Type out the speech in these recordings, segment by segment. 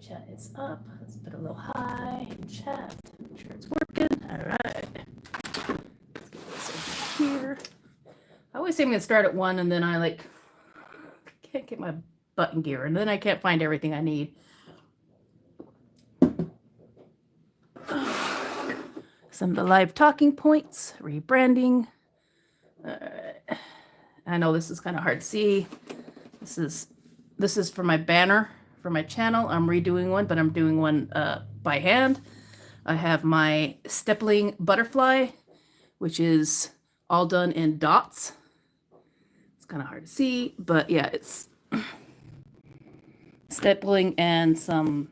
Chat is up. Let's put a little hi in chat. Make sure it's working. All right. Let's get this over here. I always say I'm going to start at 1 and then I can't get my button gear and then I can't find everything I need. Some of the live talking points, rebranding. I know this is kind of hard to see. This is for my banner for my channel. I'm redoing one, but I'm doing one by hand. I have my stippling butterfly, which is all done in dots. It's kind of hard to see, but yeah, it's stippling and some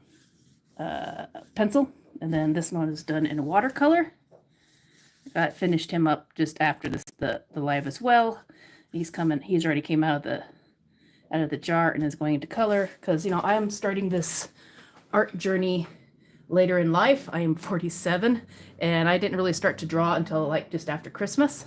pencil. And then this one is done in watercolor. I finished him up just after the live as well. He's already came out of the jar and is going into color because, you know, I am starting this art journey later in life. I am 47 and I didn't really start to draw until like just after Christmas.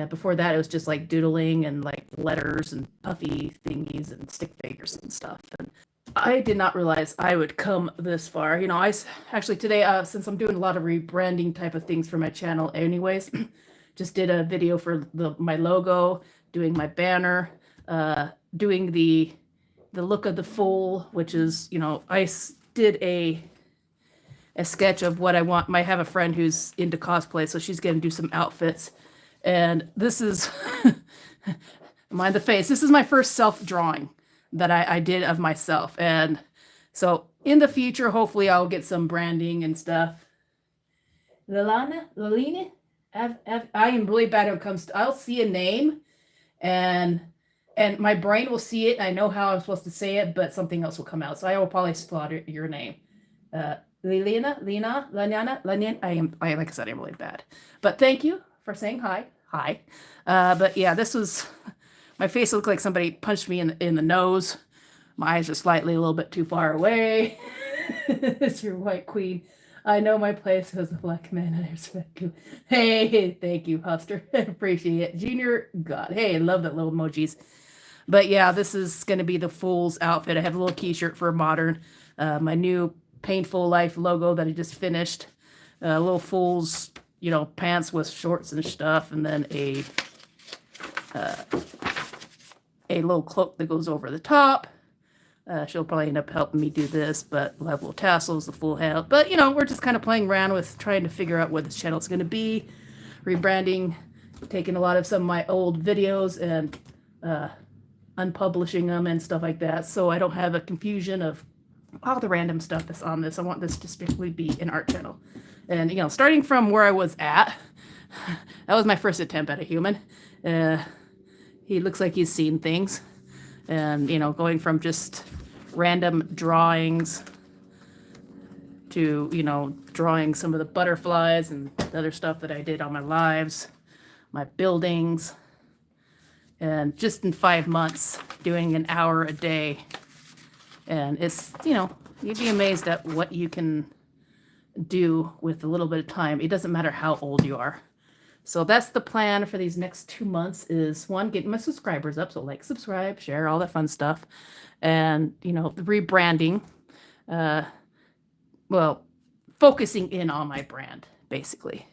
Before that, it was just like doodling and like letters and puffy thingies and stick figures and stuff. And I did not realize I would come this far. You know, I actually today, since I'm doing a lot of rebranding type of things for my channel anyways, just did a video for my logo, doing my banner, doing the look of the fool, which is, you know, I did a sketch of what I want. I have a friend who's into cosplay, so she's going to do some outfits. And this is, mind the face, this is my first self-drawing that I did of myself. And so in the future, hopefully I'll get some branding and stuff. Lalina, I am really bad when it comes to, I'll see a name and my brain will see it. And I know how I'm supposed to say it, but something else will come out. So I will probably slaughter your name. Lana, I like I said, I'm really bad. But thank you for saying hi. Hi. But yeah, this was, my face looked like somebody punched me in the nose. My eyes are slightly a little bit too far away. It's your white queen. I know my place as a black man and I respect you. Hey, thank you, Huster. I appreciate it. Junior, God. Hey, I love that little emojis. But yeah, this is going to be the Fool's outfit. I have a little t-shirt for modern. My new Painful Life logo that I just finished. Little Fool's, you know, pants with shorts and stuff. And then a little cloak that goes over the top. She'll probably end up helping me do this, but we'll have little tassels, the full hat. But, you know, we're just kind of playing around with trying to figure out what this channel is going to be. Rebranding, taking a lot of some of my old videos and unpublishing them and stuff like that. So I don't have a confusion of all the random stuff that's on this. I want this to strictly be an art channel. And, you know, starting from where I was at, that was my first attempt at a human. He looks like he's seen things. And, you know, going from just random drawings to, you know, drawing some of the butterflies and the other stuff that I did on my lives, my buildings. And just in 5 months, doing an hour a day. And it's, you know, you'd be amazed at what you can do with a little bit of time. It doesn't matter how old you are. So that's the plan for these next 2 months is, one, getting my subscribers up. So like, subscribe, share, all that fun stuff. And, you know, the rebranding, well, focusing in on my brand, basically.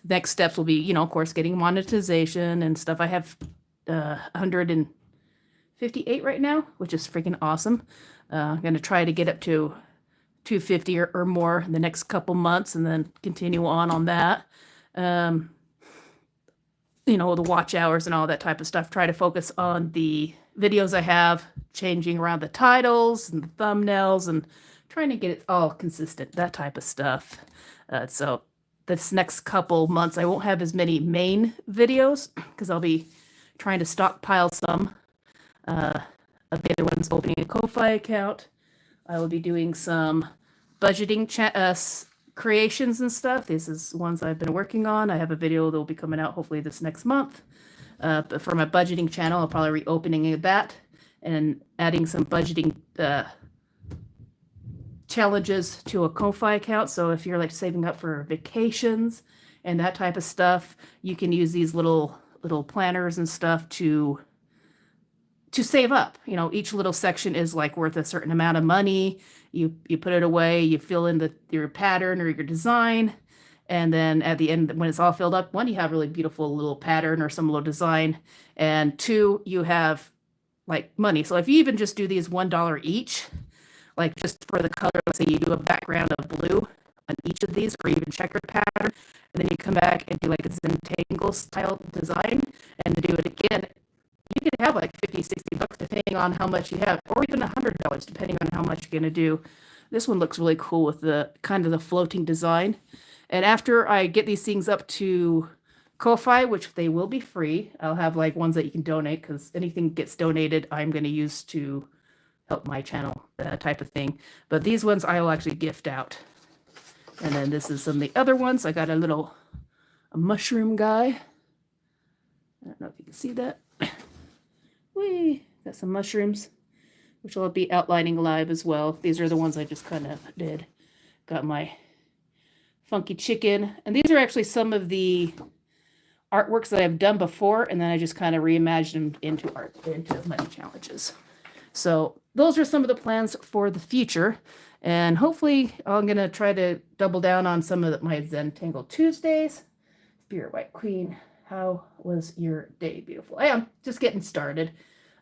Next steps will be, you know, of course, getting monetization and stuff. I have 158 right now, which is freaking awesome. I'm going to try to get up to 250 or more in the next couple months and then continue on that. You know, the watch hours and all that type of stuff. Try to focus on the videos I have, changing around the titles and the thumbnails and trying to get it all consistent, that type of stuff. So this next couple months, I won't have as many main videos because I'll be trying to stockpile some of the other ones, opening a Ko-Fi account. I will be doing some budgeting creations and stuff. This is ones I've been working on. I have a video that will be coming out hopefully this next month. But for my budgeting channel, I'll probably be reopening that and adding some budgeting challenges to a Ko-Fi account. So if you're like saving up for vacations and that type of stuff, you can use these little planners and stuff to to save up. You know, each little section is like worth a certain amount of money. You put it away, you fill in your pattern or your design, and then at the end, when it's all filled up, one, you have really beautiful little pattern or some little design, and two, you have like money. So if you even just do these $1 each, like just for the color, let's say you do a background of blue on each of these, or even checkered pattern, and then you come back and do like a Zentangle style design and do it again, you could have like 50, 60 bucks depending on how much you have, or even $100 depending on how much you're going to do. This one looks really cool with the kind of the floating design. And after I get these things up to Ko-Fi, which they will be free, I'll have like ones that you can donate, because anything gets donated I'm going to use to help my channel, type of thing. But these ones I will actually gift out. And then this is some of the other ones. I got a mushroom guy. I don't know if you can see that. Whee! Got some mushrooms, which I'll be outlining live as well. These are the ones I just kind of did. Got my funky chicken. And these are actually some of the artworks that I've done before, and then I just kind of reimagined them into money challenges. So those are some of the plans for the future. And hopefully I'm going to try to double down on some of my Zentangle Tuesdays. Spirit White Queen, how was your day, beautiful? I am just getting started.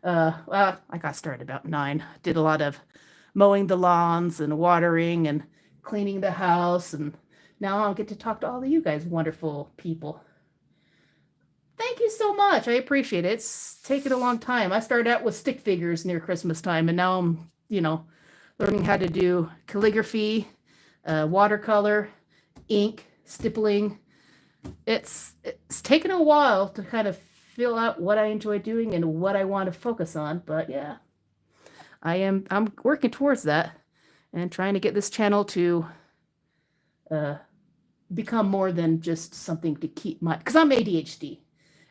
Well, I got started about 9. Did a lot of mowing the lawns and watering and cleaning the house. And now I'll get to talk to all of you guys, wonderful people. Thank you so much. I appreciate it. It's taken a long time. I started out with stick figures near Christmas time, and now I'm, learning how to do calligraphy, watercolor, ink, stippling. It's taken a while to kind of fill out what I enjoy doing and what I want to focus on, but yeah, I'm working towards that and trying to get this channel to become more than just something to keep because I'm ADHD.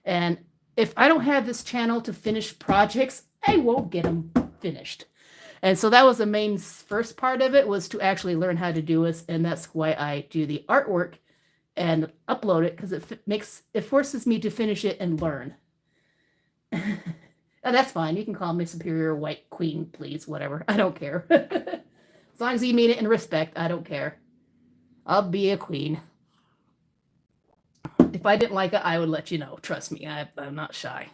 And if I don't have this channel to finish projects, I won't get them finished. And so that was the main first part of it, was to actually learn how to do this. And that's why I do the artwork and upload it, because it forces me to finish it and learn. And that's fine. You can call me Superior White Queen, please, whatever. I don't care. As long as you mean it in respect, I don't care. I'll be a queen. If I didn't like it, I would let you know. Trust me, I'm not shy.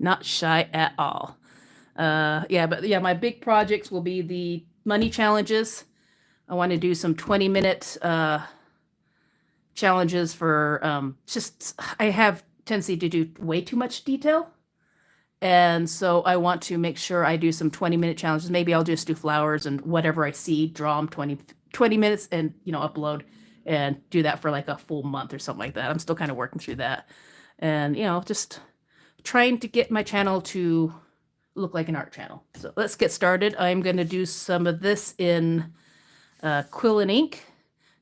Not shy at all. My big projects will be the money challenges. I want to do some 20-minute challenges for I have tendency to do way too much detail. And so I want to make sure I do some 20-minute challenges. Maybe I'll just do flowers and whatever I see, draw them 20 minutes and, upload and do that for like a full month or something like that. I'm still kind of working through that. And, just trying to get my channel to look like an art channel. So let's get started. I'm going to do some of this in quill and ink,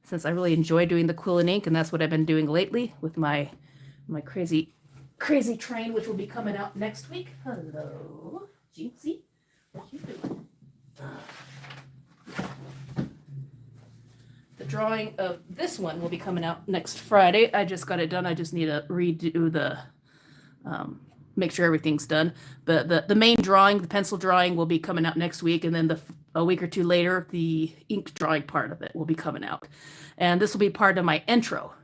since I really enjoy doing the quill and ink, and that's what I've been doing lately with my crazy train, which will be coming out next week. Hello, Jinxie. What you doing? The drawing of this one will be coming out next Friday. I just got it done. I just need to redo the make sure everything's done. But the main drawing, the pencil drawing, will be coming out next week, and then a week or two later, the ink drawing part of it will be coming out. And this will be part of my intro.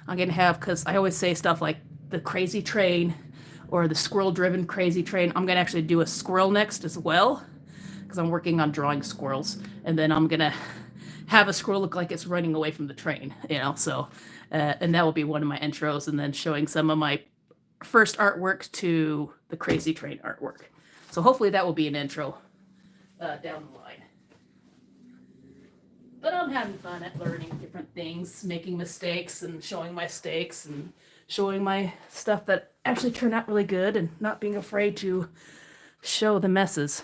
I'm going to have, because I always say stuff like the crazy train or the squirrel-driven crazy train. I'm going to actually do a squirrel next as well, because I'm working on drawing squirrels. And then I'm going to have a squirrel look like it's running away from the train, so, and that will be one of my intros, and then showing some of my first artwork to the crazy train artwork. So hopefully that will be an intro down the line. But I'm having fun at learning different things, making mistakes and showing my mistakes and showing my stuff that actually turned out really good, and not being afraid to show the messes.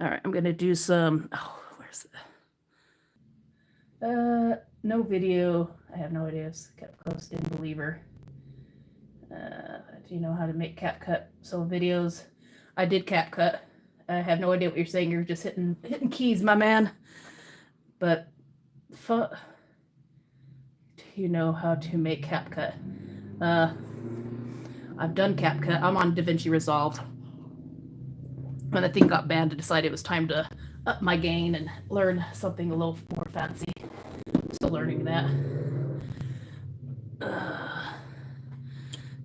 All right, I'm going to do some, where's it? No video. I have no ideas. Kept close, didn't believe her. Do you know how to make CapCut? So videos. I did CapCut. I have no idea what you're saying. You're just hitting keys, my man. But do you know how to make CapCut? I've done CapCut. I'm on DaVinci Resolve. when the thing got banned, I decided it was time to up my game and learn something a little more fancy. Still learning that.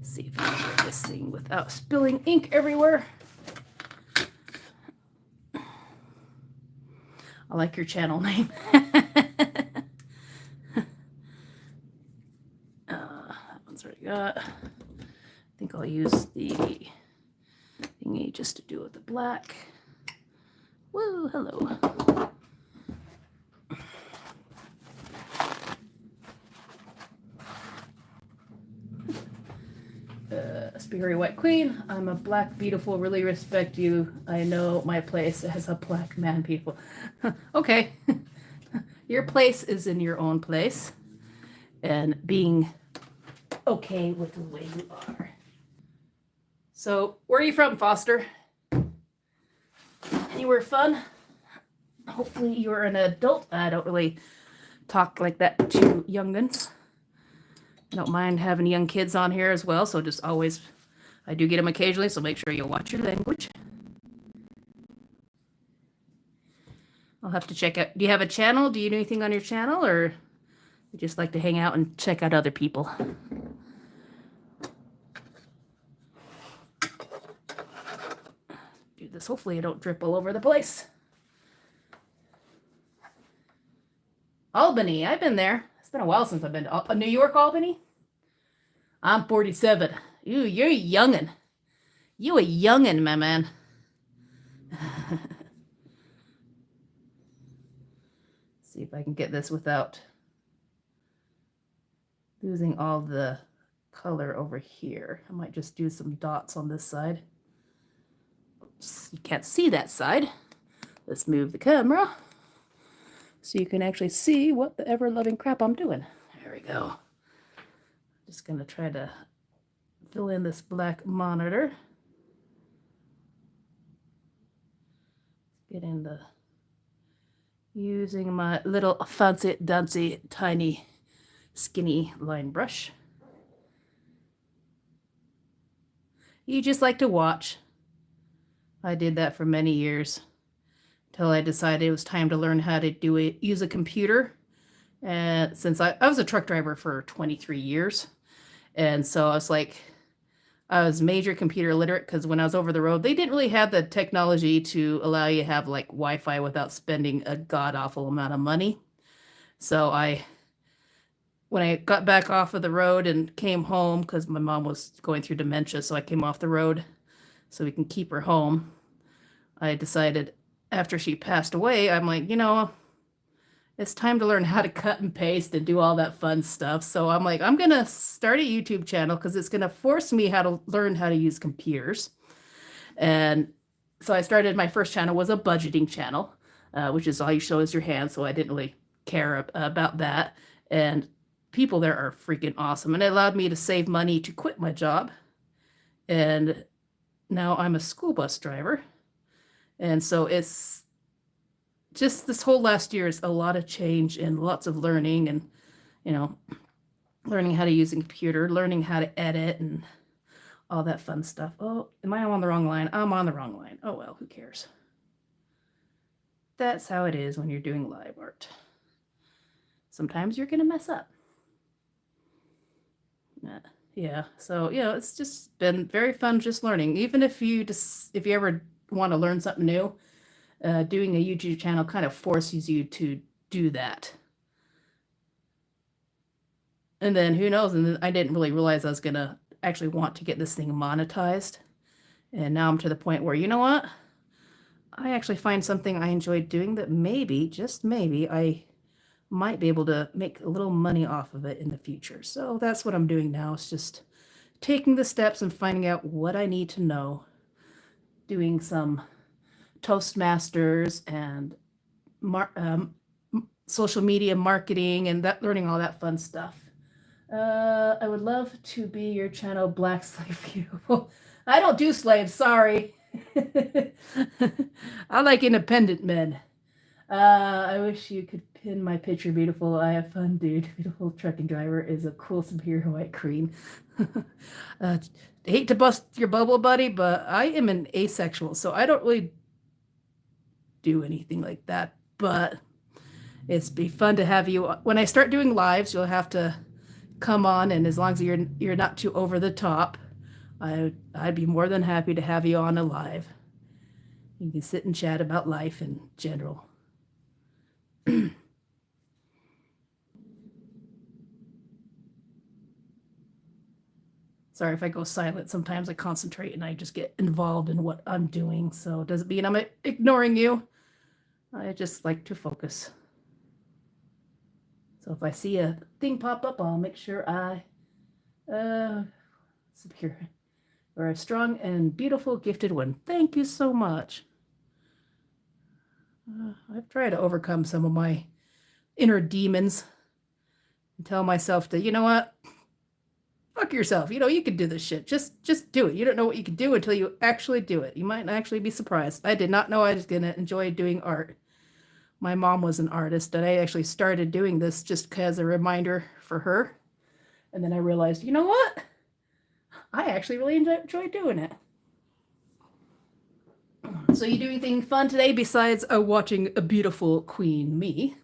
See if I can get this thing without spilling ink everywhere. I like your channel name. That one's already got. I think I'll use the thingy just to do with the black. Woo, hello. Speakery White Queen, I'm a black beautiful, really respect you. I know my place as a black man beautiful. Okay. Your place is in your own place. And being okay with the way you are. So, where are you from, Foster? Anywhere fun? Hopefully you're an adult. I don't really talk like that to young'uns. I don't mind having young kids on here as well, so just always, I do get them occasionally, so make sure you watch your language. I'll have to check out, do you have a channel? Do you do anything on your channel, or you just like to hang out and check out other people? Do this, hopefully I don't drip all over the place. Albany, I've been there. It's been a while since I've been to New York, Albany. I'm 47. Ooh, you're a youngin'. You a youngin', my man. See if I can get this without losing all the color over here. I might just do some dots on this side. Oops, you can't see that side. Let's move the camera so you can actually see what the ever-loving crap I'm doing. There we go. Just gonna try to fill in this black monitor. Get in the, using my little fancy dancy tiny skinny line brush. You just like to watch. I did that for many years until I decided it was time to learn how to do it, use a computer. And since I was a truck driver for 23 years, and so I was like, I was major computer illiterate because when I was over the road, they didn't really have the technology to allow you to have like Wi-Fi without spending a god-awful amount of money. So when I got back off of the road and came home, because my mom was going through dementia, so I came off the road so we can keep her home. I decided after she passed away, I'm like, you know, it's time to learn how to cut and paste and do all that fun stuff. So I'm like, I'm going to start a YouTube channel because it's going to force me how to learn how to use computers. And so I started, my first channel was a budgeting channel, which is all you show is your hand. So I didn't really care about that. And people there are freaking awesome. And it allowed me to save money to quit my job. And now I'm a school bus driver. And so it's just this whole last year is a lot of change and lots of learning and, you know, learning how to use a computer, learning how to edit and all that fun stuff. Oh, am I on the wrong line? I'm on the wrong line. Oh, well, who cares? That's how it is when you're doing live art. Sometimes you're going to mess up. Yeah. So, you know, it's just been very fun just learning. Even if you ever want to learn something new, doing a YouTube channel kind of forces you to do that. And then who knows? And then I didn't really realize I was going to actually want to get this thing monetized. And now I'm to the point where, you know what? I actually find something I enjoy doing that maybe, just maybe, I might be able to make a little money off of it in the future. So that's what I'm doing now. It's just taking the steps and finding out what I need to know, doing some Toastmasters and social media marketing and that, learning all that fun stuff. I would love to be your channel, Black Slave Beautiful. I don't do slaves, sorry. I like independent men. I wish you could pin my picture, beautiful. I have fun, dude. Beautiful trucking driver is a cool superior white queen. Hate to bust your bubble, buddy, but I am an asexual, so I don't really do anything like that, but it's be fun to have you. When I start doing lives, you'll have to come on, and as long as you're not too over the top, I'd be more than happy to have you on a live. You can sit and chat about life in general. Sorry if I go silent. Sometimes I concentrate and I just get involved in what I'm doing. So it doesn't mean I'm ignoring you. I just like to focus. So if I see a thing pop up, I'll make sure I secure. You're a strong and beautiful, gifted one. Thank you so much. I've tried to overcome some of my inner demons and tell myself to, you know what? Fuck yourself. You know, you can do this shit. Just do it. You don't know what you can do until you actually do it. You might actually be surprised. I did not know I was going to enjoy doing art. My mom was an artist, and I actually started doing this just as a reminder for her. And then I realized, you know what? I actually really enjoy doing it. So you do anything fun today besides watching a beautiful queen, me?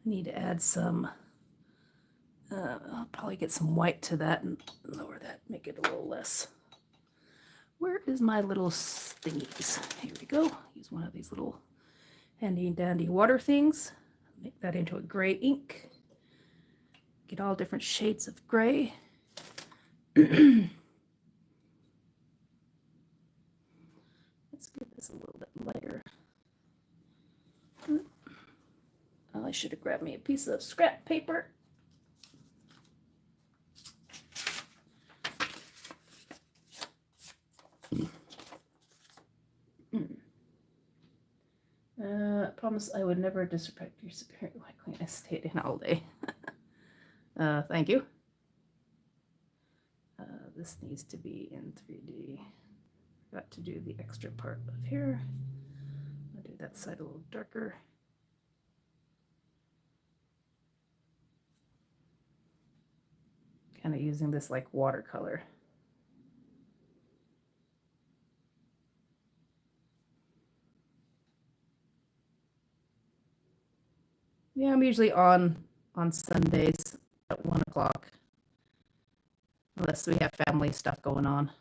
Need to add some, I'll probably get some white to that and lower that, make it a little less. Where is my little thingies? Here we go. Use one of these little handy dandy water things. Make that into a gray ink. Get all different shades of gray. Let's get this a little bit lighter. I should have grabbed me a piece of scrap paper. I promise I would never disrespect your superior. Why can't I stay in all day? Thank you. This needs to be in 3D. Got to do the extra part of here. I'll do that side a little darker. Kind of using this like watercolor. Yeah, I'm usually on Sundays at 1 o'clock, unless we have family stuff going on.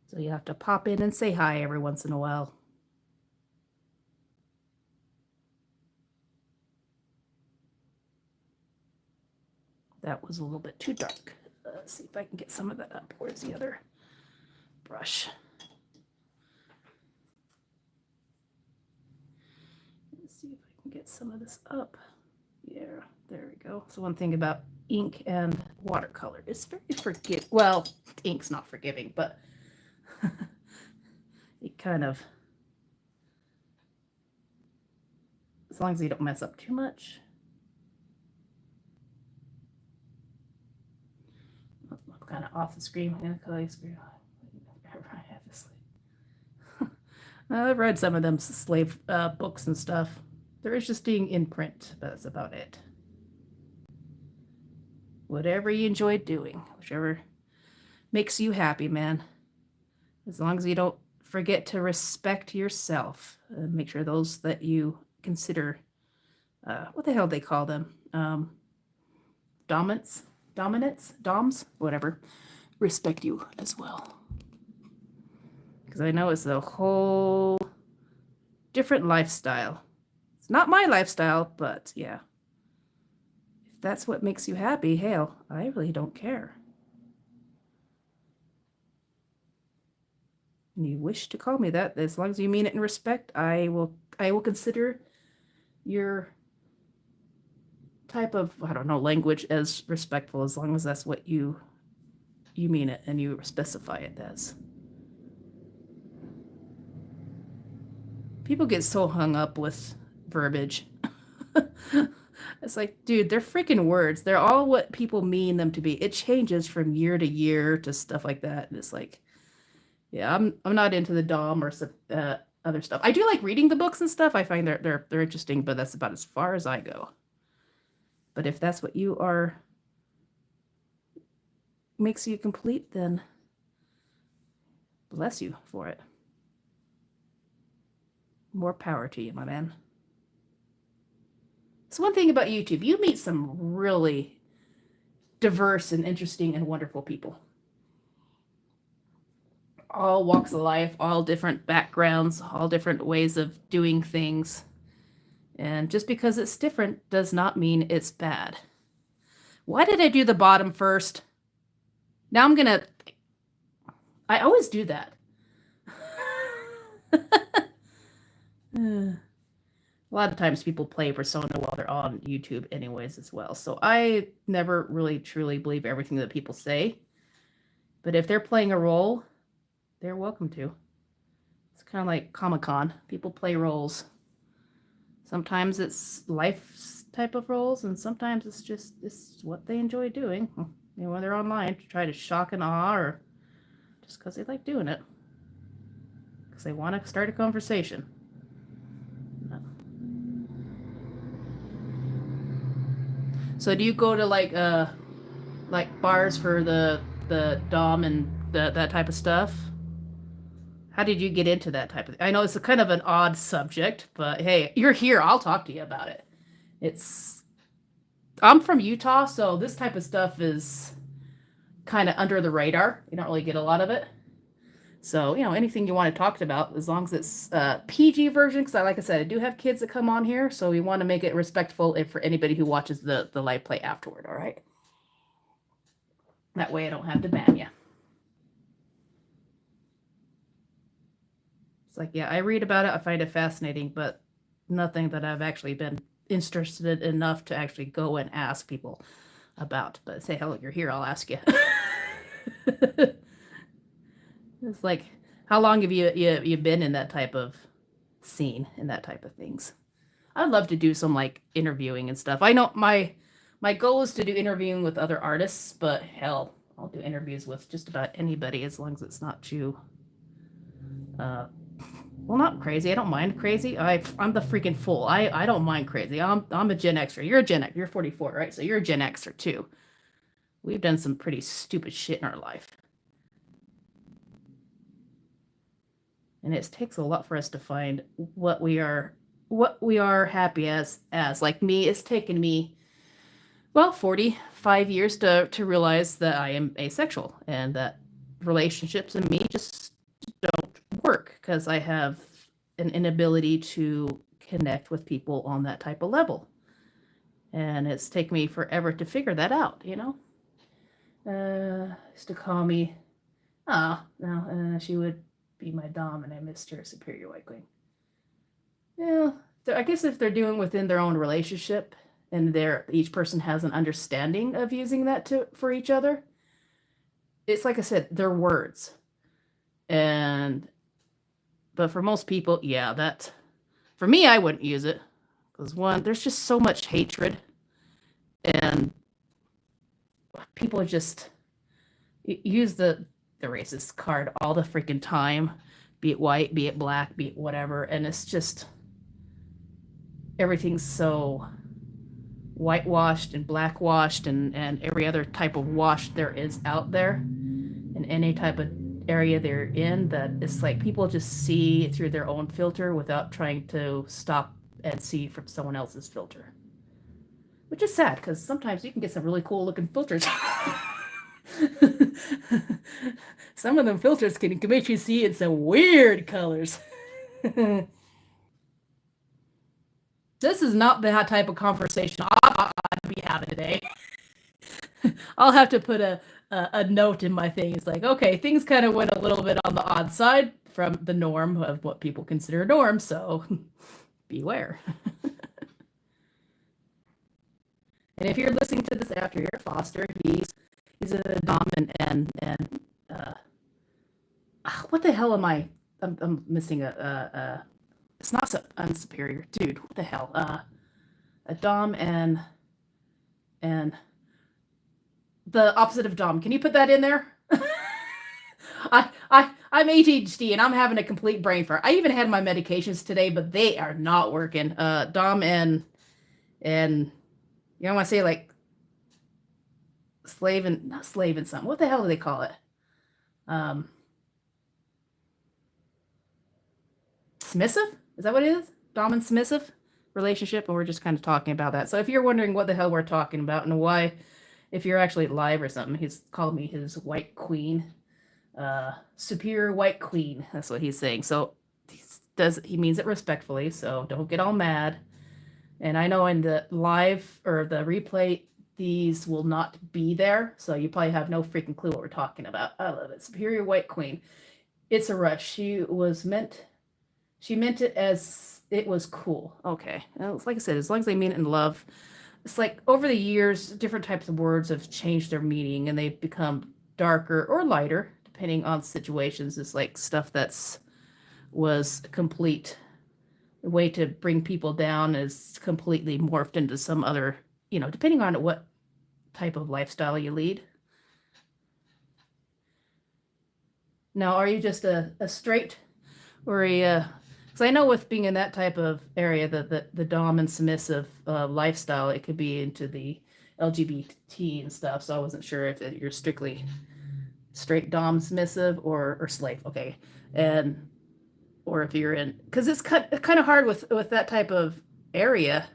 So you have to pop in and say hi every once in a while. That was a little bit too dark. Let's see if I can get some of that up. Where's the other brush? Let's see if I can get some of this up. Yeah, there we go. So one thing about ink and watercolor is very forgiving. Well, ink's not forgiving, but it kind of, as long as you don't mess up too much. Kind of off the screen. I'm gonna call you screen. I've read some of them slave books and stuff. They're interesting in print, but that's about it. Whatever you enjoy doing, whichever makes you happy, man. As long as you don't forget to respect yourself, make sure those that you consider, what the hell they call them, dominance, doms, whatever, respect you as well. Because I know it's a whole different lifestyle. It's not my lifestyle, but yeah. If that's what makes you happy, hell, I really don't care. And you wish to call me that, as long as you mean it in respect, I will consider your type of, I don't know, language as respectful, as long as that's what you mean it and you specify it as. People get so hung up with verbiage. It's like, dude, they're freaking words. They're all what people mean them to be. It changes from year to year to stuff like that. And it's like, yeah, I'm not into the dom or other stuff. I do like reading the books and stuff. I find they're interesting, but that's about as far as I go. But if that's what you are makes you complete, then bless you for it. More power to you, my man. So one thing about YouTube, you meet some really diverse and interesting and wonderful people. All walks of life, all different backgrounds, all different ways of doing things. And just because it's different does not mean it's bad. Why did I do the bottom first? Now I'm gonna... I always do that. A lot of times people play persona while they're on YouTube anyways as well. So I never really truly believe everything that people say. But if they're playing a role, they're welcome to. It's kind of like Comic-Con. People play roles. Sometimes it's life type of roles, and sometimes it's what they enjoy doing. You know, when they're online, to try to shock and awe, or just because they like doing it. Because they want to start a conversation. So do you go to like bars for the dom and that type of stuff? How did you get into that type of thing? I know it's a kind of an odd subject, but hey, you're here. I'll talk to you about it. I'm from Utah, so this type of stuff is kind of under the radar. You don't really get a lot of it. So, you know, anything you want to talk about, as long as it's PG version, because like I said, I do have kids that come on here, so we want to make it respectful for anybody who watches the live play afterward, all right? That way I don't have to ban you. It's like, yeah, I read about it, I find it fascinating, but nothing that I've actually been interested enough to actually go and ask people about. But say, hell, you're here, I'll ask you. It's like, how long have you been in that type of scene and that type of things? I'd love to do some like interviewing and stuff. I know my goal is to do interviewing with other artists, but hell, I'll do interviews with just about anybody as long as it's not too well, not crazy. I don't mind crazy. I'm the freaking fool. I don't mind crazy. I'm a Gen Xer. You're a Gen X. You're 44, right? So you're a Gen Xer too. We've done some pretty stupid shit in our life. And it takes a lot for us to find what we are happy as. Like me, it's taken me, well, 45 years to realize that I am asexual and that relationships and me just don't work because I have an inability to connect with people on that type of level. And it's taken me forever to figure that out, you know? Used to call me, no, she would be my dom, and I missed her superior white queen. Yeah, I guess if they're doing within their own relationship and each person has an understanding of using that for each other, it's like I said, they're words. But for most people, yeah, for me, I wouldn't use it because one, there's just so much hatred, and people just use the racist card all the freaking time, be it white, be it black, be it whatever, and it's just everything's so whitewashed and blackwashed and every other type of wash there is out there in any type of area they're in, that it's like people just see through their own filter without trying to stop and see from someone else's filter, which is sad because sometimes you can get some really cool looking filters. Some of them filters can make you see in some weird colors. This is not the type of conversation I'd be having today. I'll have to put a note in my thing. It's like, okay, things kind of went a little bit on the odd side from the norm of what people consider a norm, so beware. And if you're listening to this after your foster, he's a dominant and what the hell am I? I'm missing it's not so unsuperior, dude. What the hell? A dom and the opposite of dom. Can you put that in there? I I'm ADHD and I'm having a complete brain fart. I even had my medications today, but they are not working. Dom and you know, I want to say like slave and not slave and something. What the hell do they call it? Um, Submissive? Is that what it is? Dom and submissive relationship, and we're just kind of talking about that. So if you're wondering what the hell we're talking about and why, if you're actually live or something, he's called me his white queen, superior white queen. That's what he's saying. So he means it respectfully. So don't get all mad. And I know in the live or the replay, these will not be there, so you probably have no freaking clue what we're talking about. I love it. Superior white queen. It's a rush. She meant it as it was cool. Okay. Well, it's like I said, as long as they mean it in love. It's like over the years, different types of words have changed their meaning and they've become darker or lighter, depending on situations. It's like stuff that's was a complete way to bring people down is completely morphed into some other, depending on what type of lifestyle you lead. Now, are you just a straight or a because I know with being in that type of area, the dom and submissive lifestyle, it could be into the LGBT and stuff. So I wasn't sure if you're strictly straight dom submissive or slave. Okay, and or if you're in, because it's kind of hard with that type of area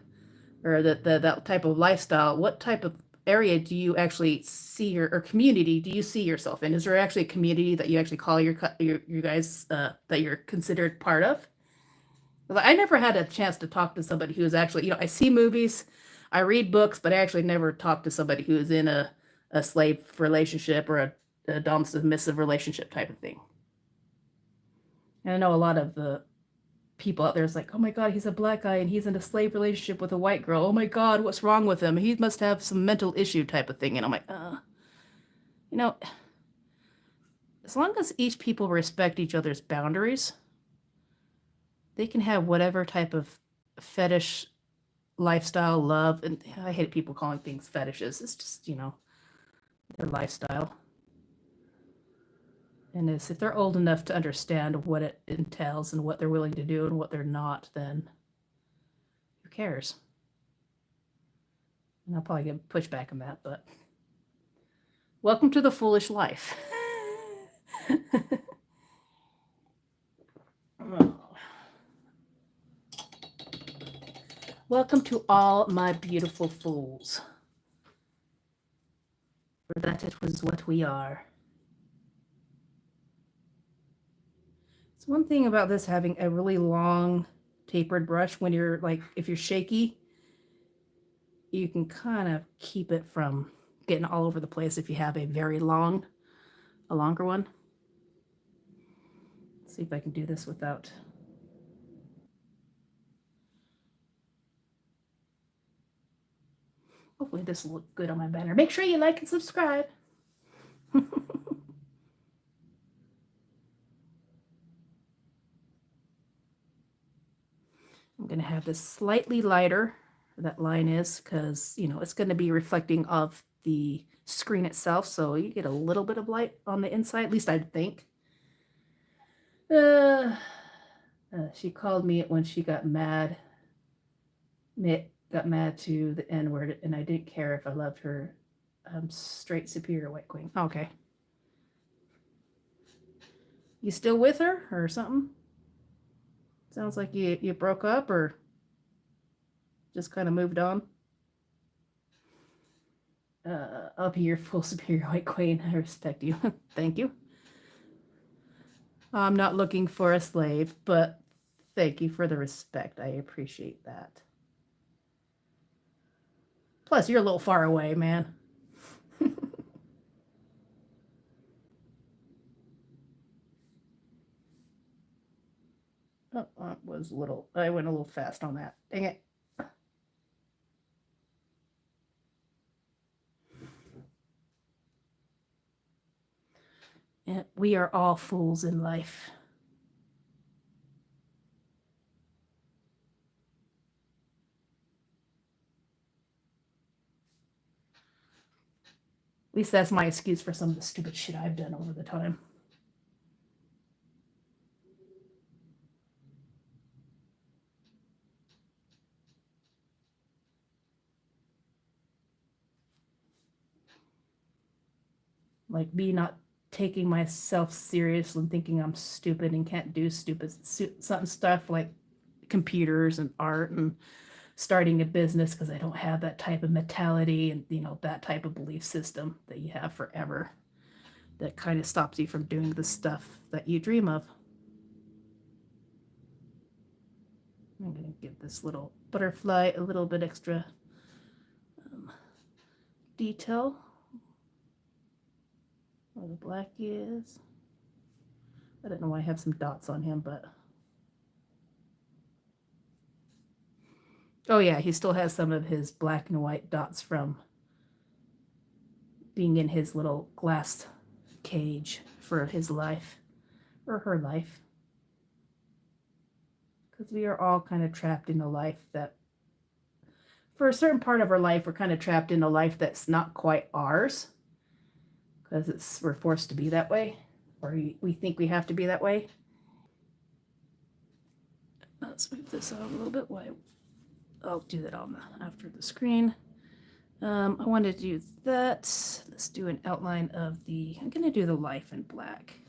or that type of lifestyle. What type of area do you actually see or community do you see yourself in? Is there actually a community that you actually call your guys that you're considered part of? I never had a chance to talk to somebody who's actually, I see movies, I read books, but I actually never talked to somebody who's in a slave relationship or a dom submissive relationship type of thing. And I know a lot of the people out there is like, oh my God, he's a black guy and he's in a slave relationship with a white girl. Oh my God, what's wrong with him? He must have some mental issue type of thing. And I'm like, you know, as long as each people respect each other's boundaries, they can have whatever type of fetish lifestyle, love, and I hate people calling things fetishes. It's just, their lifestyle. And if they're old enough to understand what it entails and what they're willing to do and what they're not, then who cares? And I'll probably get pushback on that, but welcome to the foolish life. Oh. Welcome to all my beautiful fools. For that it was what we are. It's one thing about this having a really long tapered brush when you're like, if you're shaky, you can kind of keep it from getting all over the place if you have a longer one. Let's see if I can do this without. Hopefully this will look good on my banner. Make sure you like and subscribe. I'm going to have this slightly lighter, that line is, because, it's going to be reflecting off the screen itself, so you get a little bit of light on the inside, at least I'd think. She called me when she got mad. Got mad to the N-word, and I didn't care if I loved her. Straight superior white queen. Okay. You still with her or something? Sounds like you broke up or just kind of moved on. I'll be your full superior white queen. I respect you. Thank you. I'm not looking for a slave, but thank you for the respect. I appreciate that. Plus, you're a little far away, man. Oh, I went a little fast on that. Dang it. Yeah, we are all fools in life. At least that's my excuse for some of the stupid shit I've done over the time. Like me not taking myself serious and thinking I'm stupid and can't do stupid something stuff like computers and art and starting a business because I don't have that type of mentality and that type of belief system that you have forever that kind of stops you from doing the stuff that you dream of. I'm going to give this little butterfly a little bit extra detail where the black is. I don't know why I have some dots on him, but oh yeah, he still has some of his black and white dots from being in his little glass cage for his life, or her life. Because we are all kind of trapped in a life that, for a certain part of our life, we're kind of trapped in a life that's not quite ours. Because we're forced to be that way, or we think we have to be that way. Let's move this out a little bit. I'll do that after the screen. I wanted to do that. Let's do an outline of I'm going to do the life in black.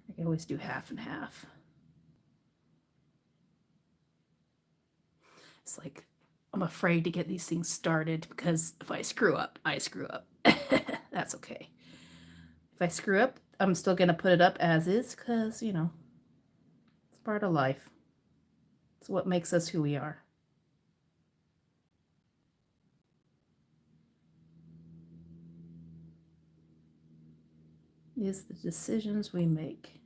I can always do half and half. It's like I'm afraid to get these things started because if I screw up, I screw up. That's okay. If I screw up, I'm still going to put it up as is because, it's part of life. It's what makes us who we are. Is the decisions we make.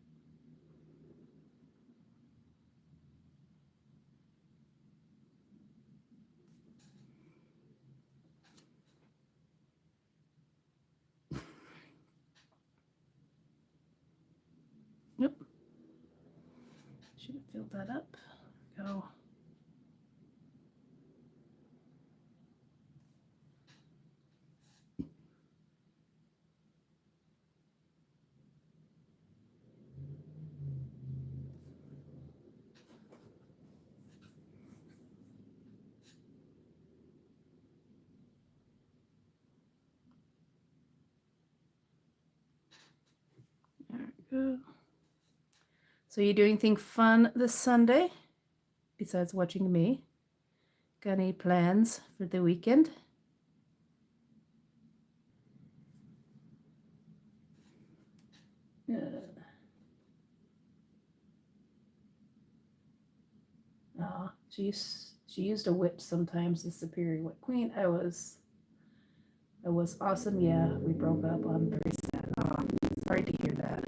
Yep. Should have filled that up. Go. There we go. So you doing anything fun this Sunday besides watching me? Got any plans for the weekend? She used a whip sometimes, the superior whip queen. I was awesome. Yeah, we broke up. I'm very sad. Sorry to hear that.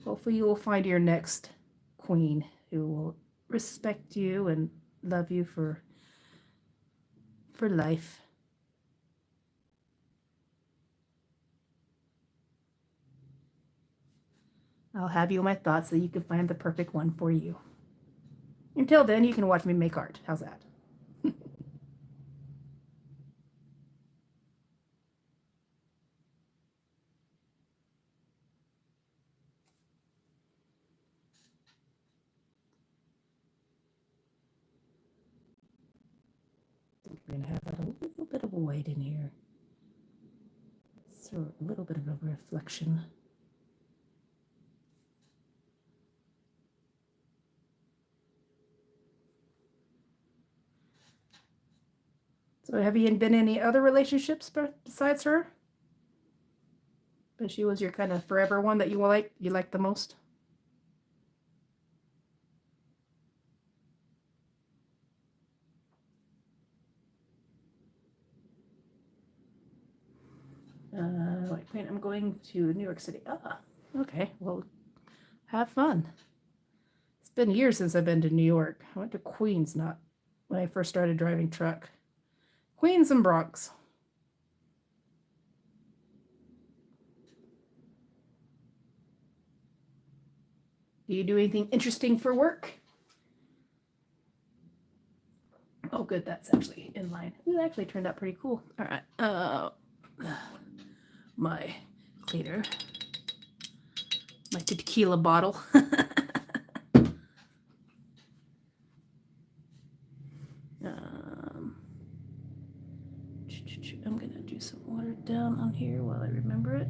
Hopefully you will find your next queen who will respect you and love you for life. I'll have you in my thoughts so you can find the perfect one for you. Until then, you can watch me make art. How's that? We're going to have a little bit of a white in here. So a little bit of a reflection. So have you been in any other relationships besides her? But she was your kind of forever one that you like the most? I'm going to New York City. Okay. Well, have fun. It's been years since I've been to New York. I went to Queens, not when I first started driving truck. Queens and Bronx. Do you do anything interesting for work? Oh, good. That's actually in line. It actually turned out pretty cool. All right. My cleaner. My tequila bottle. here while I remember it.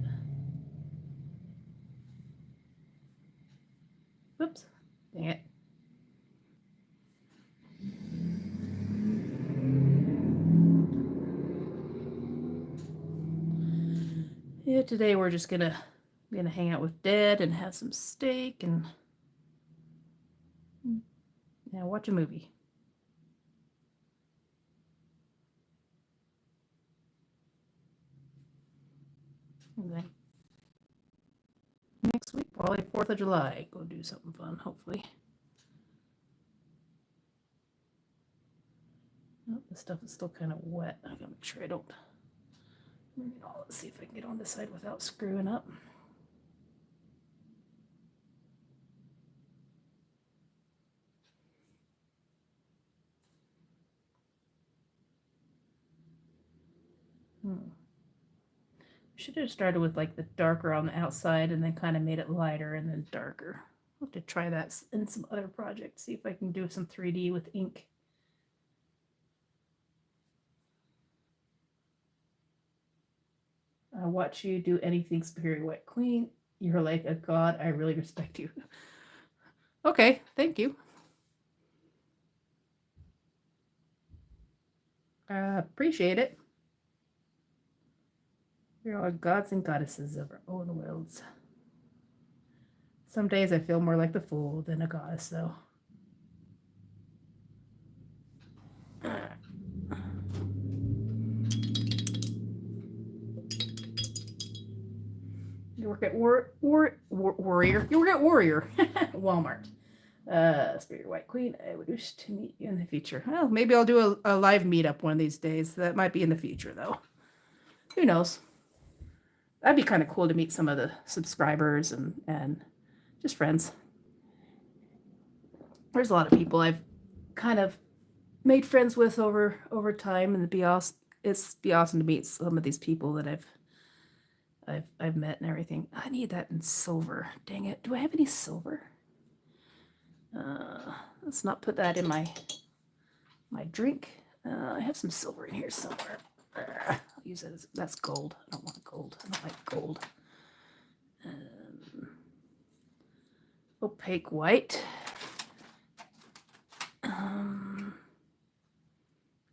Oops, dang it. Yeah, today we're just gonna hang out with Dad and have some steak and yeah, watch a movie. And then next week, probably 4th of July, go do something fun, hopefully. Oh, this stuff is still kind of wet. I gotta make sure I don't. Let's see if I can get on this side without screwing up. Should have started with like the darker on the outside and then kind of made it lighter and then darker. I'll have to try that in some other projects, see if I can do some 3D with ink. I watch you do anything Superior White Queen. You're like a god. I really respect you. Okay, thank you. Appreciate it. We're all gods and goddesses of our own worlds. Some days I feel more like the fool than a goddess, though. You work at Warrior. You work at Warrior. Walmart. Spirit White Queen, I would wish to meet you in the future. Well, maybe I'll do a live meetup one of these days. That might be in the future, though. Who knows? That'd be kind of cool to meet some of the subscribers and just friends. There's a lot of people I've kind of made friends with over time, and it's be awesome to meet some of these people that I've met and everything. I need that in silver. Dang it! Do I have any silver? Let's not put that in my drink. I have some silver in here somewhere. I'll use it as, that's gold. I don't want gold. I don't like gold. Opaque white.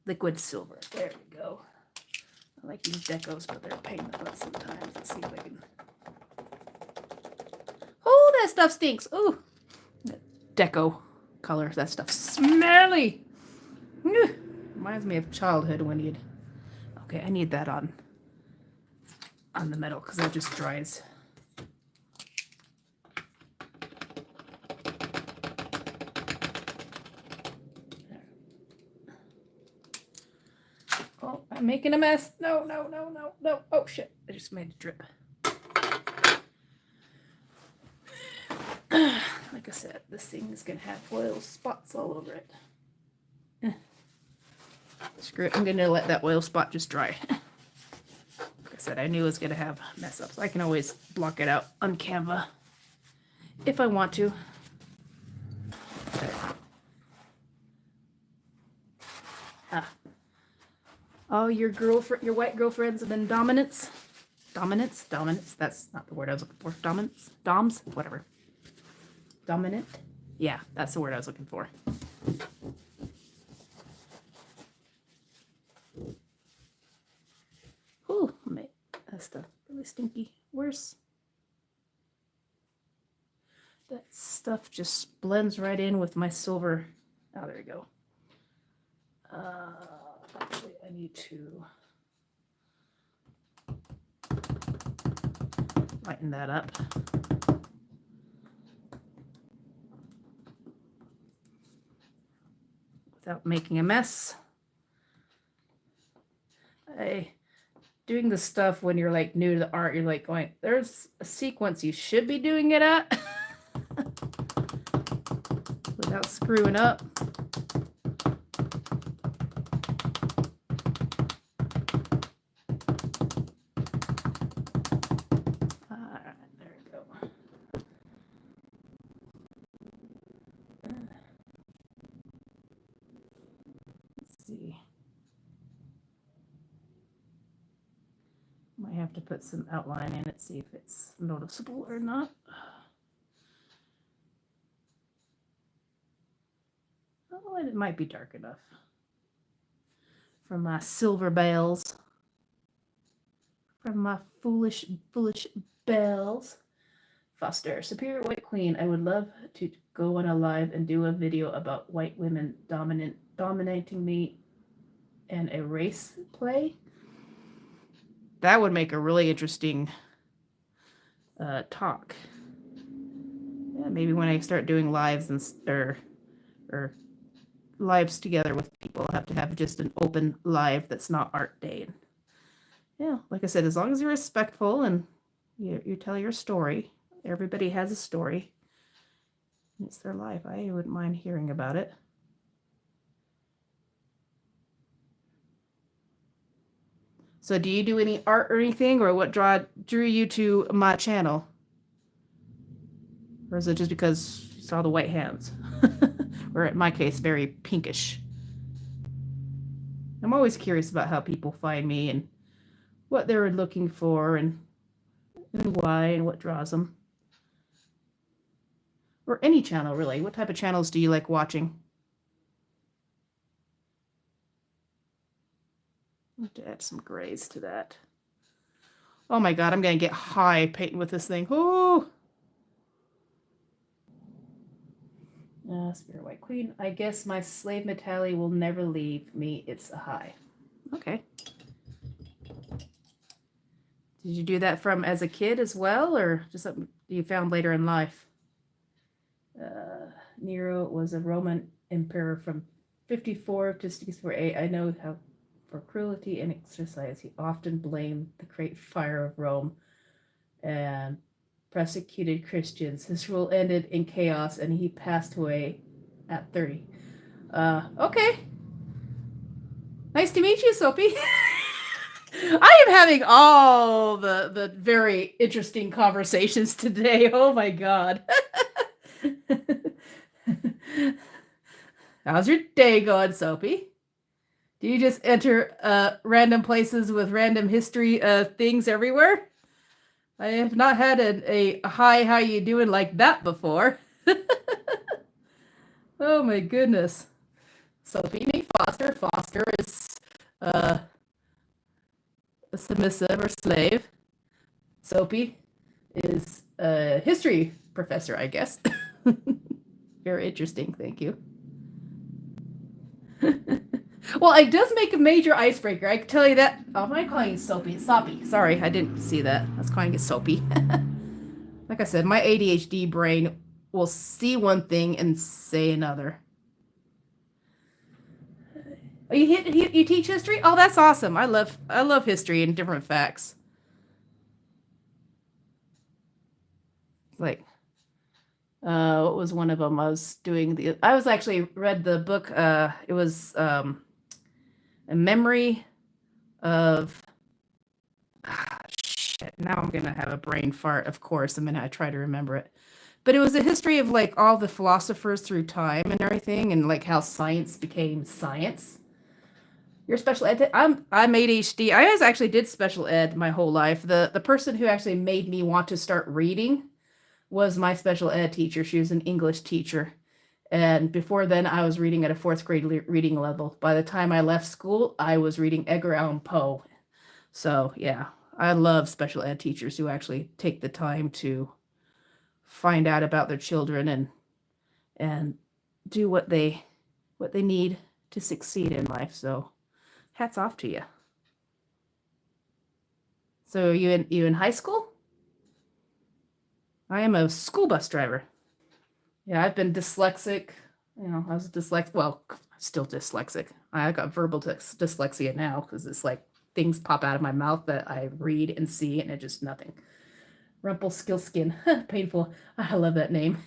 Liquid silver. There we go. I like these decos, but they're a pain in the butt sometimes. Let's see if I can. Oh, that stuff stinks. Oh, deco color. That stuff's smelly. Reminds me of childhood when you'd. Okay, I need that on the metal because it just dries. Oh, I'm making a mess. No. Oh, shit. I just made a drip. Like I said, this thing is going to have oil spots all over it. Screw it. I'm going to let that oil spot just dry. Like I said, I knew it was going to have mess ups. I can always block it out on Canva if I want to. Oh, your white girlfriends have been dominance. Dominance. That's not the word I was looking for. Dominance. Doms. Whatever. Dominant. Yeah, that's the word I was looking for. Ooh, that stuff really stinky. Where's that stuff? Just blends right in with my silver. Oh, there we go. Actually, I need to lighten that up. Without making a mess. Doing the stuff when you're like new to the art, you're like going, there's a sequence you should be doing it at without screwing up. There we go. Let's see. Might have to put some outline in it, see if it's noticeable or not. Oh, it might be dark enough. From my silver bells. From my foolish bells. Foster, Superior White Queen, I would love to go on a live and do a video about white women dominating me and a race play. That would make a really interesting talk. Yeah, maybe when I start doing lives or lives together with people, I'll have to have just an open live that's not art day. Yeah, like I said, as long as you're respectful and you tell your story. Everybody has a story. It's their life. I wouldn't mind hearing about it. So do you do any art or anything, or what drew you to my channel? Or is it just because you saw the white hands? Or in my case, very pinkish. I'm always curious about how people find me and what they're looking for and why and what draws them. Or any channel, really. What type of channels do you like watching? I have to add some grays to that. Oh my god, I'm going to get high painting with this thing. Ooh! Spirit White Queen. I guess my slave mentality will never leave me. It's a high. Okay. Did you do that from as a kid as well, or just something you found later in life? Nero was a Roman emperor from 54 to 64A. I know how for cruelty and exercise he often blamed the great fire of Rome and persecuted Christians. His rule ended in chaos and he passed away at 30. Okay. Nice to meet you, Soapy. I am having all the very interesting conversations today. Oh my god. How's your day going, Soapy? Do you just enter random places with random history things everywhere? I have not had a hi, how you doing like that before. Oh my goodness. Soapy named Foster. Foster is a submissive or slave. Soapy is a history professor, I guess. Very interesting, thank you. Well, it does make a major icebreaker. I can tell you that. Oh, am I calling it Soapy? It's Soppy. Sorry, I didn't see that. I was calling it Soapy. Like I said, my ADHD brain will see one thing and say another. Oh, you teach history? Oh, that's awesome. I love history and different facts. Like, what was one of them? I was actually read the book. It was a memory of. Shit. Now I'm gonna have a brain fart. Of course, I try to remember it. But it was a history of like all the philosophers through time and everything, and like how science became science. Your special ed. I'm ADHD. I actually did special ed my whole life. The person who actually made me want to start reading was my special ed teacher. She was an English teacher. And before then, I was reading at a 4th grade reading level. By the time I left school, I was reading Edgar Allan Poe. So, yeah, I love special ed teachers who actually take the time to find out about their children and do what they need to succeed in life. So, hats off to you. So, you in high school? I am a school bus driver. Yeah, I've been dyslexic. I was dyslexic. Well, still dyslexic. I got verbal dyslexia now because it's like things pop out of my mouth that I read and see, and it just nothing. Rumpelstiltskin. Painful. I love that name.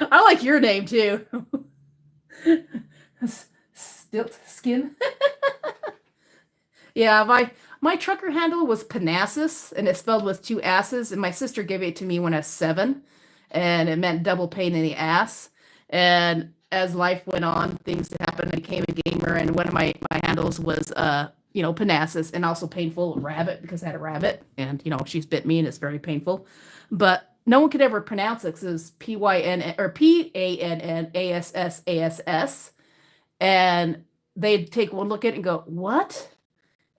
I like your name too. Stiltskin. Yeah, my trucker handle was Panassus, and it's spelled with 2 S's, and my sister gave it to me when I was 7, and it meant double pain in the ass. And as life went on, things happened. I became a gamer, and one of my handles was Panassus, and also painful rabbit because I had a rabbit, and she's bit me and it's very painful. But no one could ever pronounce it because it was Pyn or Pannasass, and they'd take one look at it and go, "What?"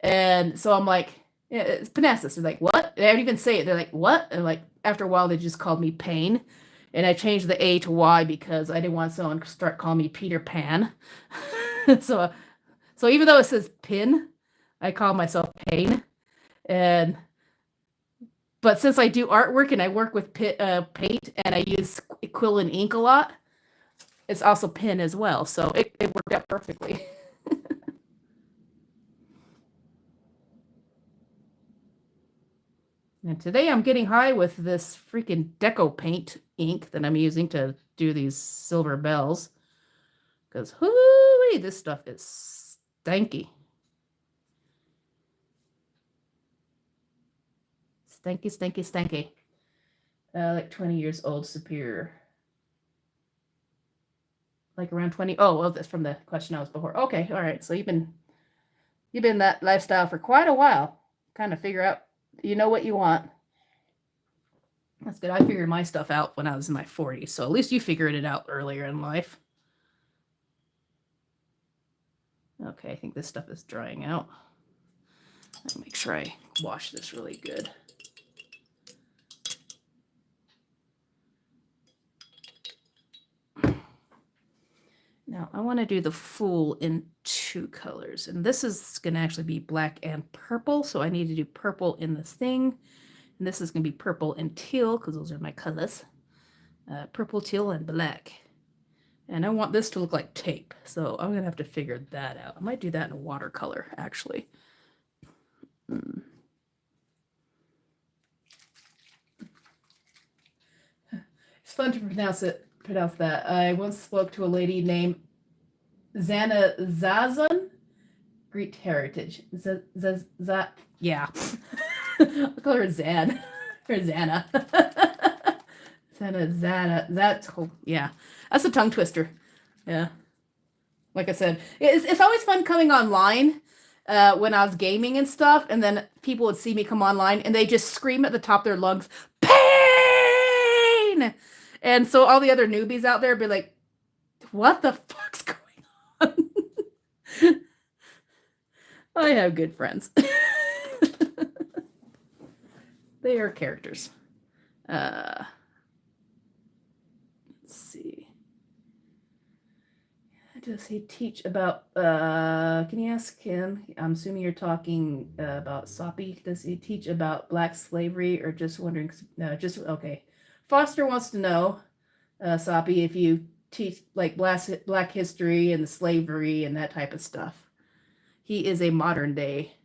And so I'm like, yeah, "It's Panassus." They're like, "What?" They don't even say it. They're like, "What?" And like after a while, they just called me Pain, and I changed the A to Y because I didn't want someone to start calling me Peter Pan. so so even though it says Pin, I call myself Pain. And but since I do artwork and I work with paint and I use quill and ink a lot, it's also Pin as well. So it worked out perfectly. And today I'm getting high with this freaking Deco Paint ink that I'm using to do these silver bells. Because, hoo-wee, this stuff is stanky. Stanky, stanky, stanky. Like 20 years old, superior. Like around 20. Oh, well, that's from the question I was before. Okay, all right. So you've been that lifestyle for quite a while. Kind of figure out, what you want. That's good. I figured my stuff out when I was in my 40s. So at least you figured it out earlier in life. Okay, I think this stuff is drying out. I'll make sure I wash this really good. Now I want to do the Fool in 2 colors, and this is going to actually be black and purple, so I need to do purple in this thing, and this is going to be purple and teal because those are my colors. Purple, teal, and black. And I want this to look like tape, so I'm going to have to figure that out. I might do that in watercolor, actually. It's fun to pronounce that. I once spoke to a lady named Zana Zazan, Greek heritage. Yeah. I'll call her Zan. Or Zana. Zana. Yeah. That's a tongue twister. Yeah. Like I said, it's always fun coming online when I was gaming and stuff, and then people would see me come online and they just scream at the top of their lungs, "Pain!" And so all the other newbies out there be like, "What the fuck's going on?" I have good friends. They are characters. Let's see. Does he teach about, can you ask him? I'm assuming you're talking about Soppy. Does he teach about black slavery or just wondering? No, okay. Foster wants to know, Soppy, if you teach like black history and slavery and that type of stuff. He is a modern day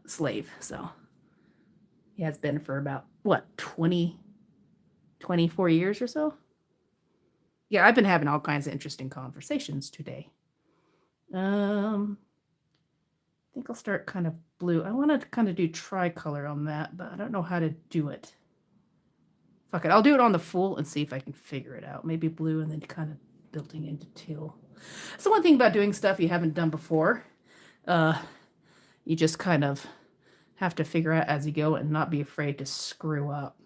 slave, so he has been for about, 24 years or so? Yeah, I've been having all kinds of interesting conversations today. I think I'll start kind of blue. I want to kind of do tricolor on that, but I don't know how to do it. Fuck it, I'll do it on the Fool and see if I can figure it out. Maybe blue and then kind of building into teal. So one thing about doing stuff you haven't done before, you just kind of have to figure out as you go and not be afraid to screw up.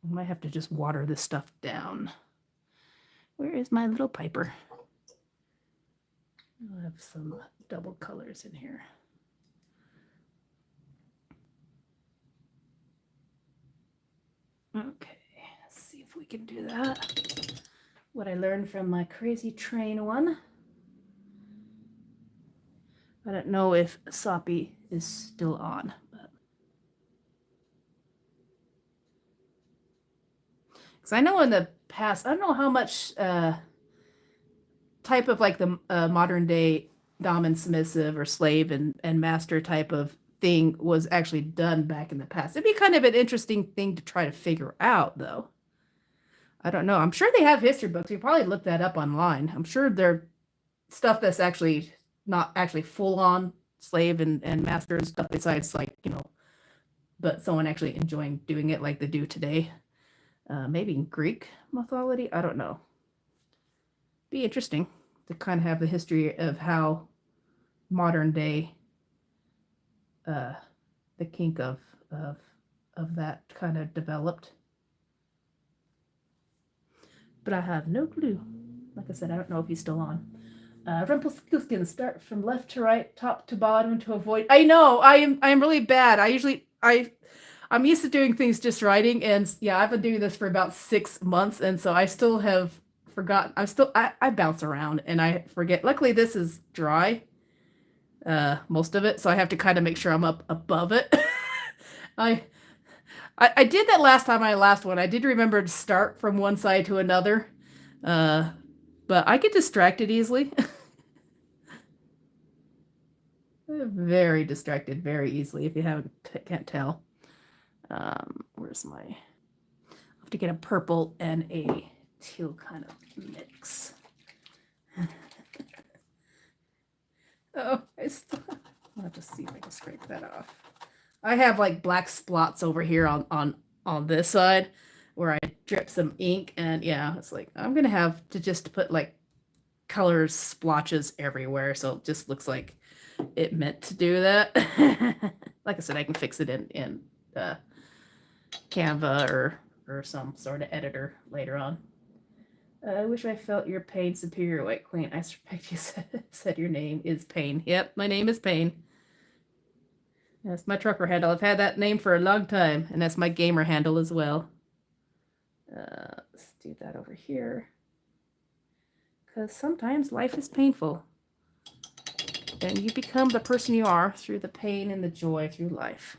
I might have to just water this stuff down. Where is my little piper? I'll have some double colors in here. Okay, let's see if we can do that. What I learned from my crazy train one. I don't know if Soppy is still on, but because I know in the past, I don't know how much type of like the modern day dom and submissive or slave and master type of thing was actually done back in the past. It'd be kind of an interesting thing to try to figure out, though. I don't know. I'm sure they have history books. You probably look that up online. I'm sure they're stuff that's actually not actually full on slave and master and stuff besides like, but someone actually enjoying doing it like they do today. Maybe in Greek mythology. I don't know. be interesting to kind of have the history of how modern day the kink of that kind of developed. But I have no clue. Like I said, I don't know if he's still on. Rumpelstiltskin, start from left to right, top to bottom to avoid. I know I'm really bad. I'm used to doing things just writing, and yeah, I've been doing this for about 6 months, and so I still have forgotten. I bounce around and I forget. Luckily, this is dry, most of it, so I have to kind of make sure I'm up above it. I did that last time. I did remember to start from one side to another, but I get distracted easily. Very distracted very easily, if you can't tell. Where's my... I have to get a purple and a teal kind of mix. Oh, I'll just see if I can scrape that off. I have like black spots over here on this side where I drip some ink, and yeah, it's like I'm gonna have to just put like color splotches everywhere, so it just looks like it meant to do that. Like I said, I can fix it in Canva or some sort of editor later on. I wish I felt your pain, Superior White Queen. I suspect you said your name is Payne. Yep, my name is Payne. That's my trucker handle. I've had that name for a long time, and that's my gamer handle as well. Let's do that over here. Because sometimes life is painful. And you become the person you are through the pain and the joy through life.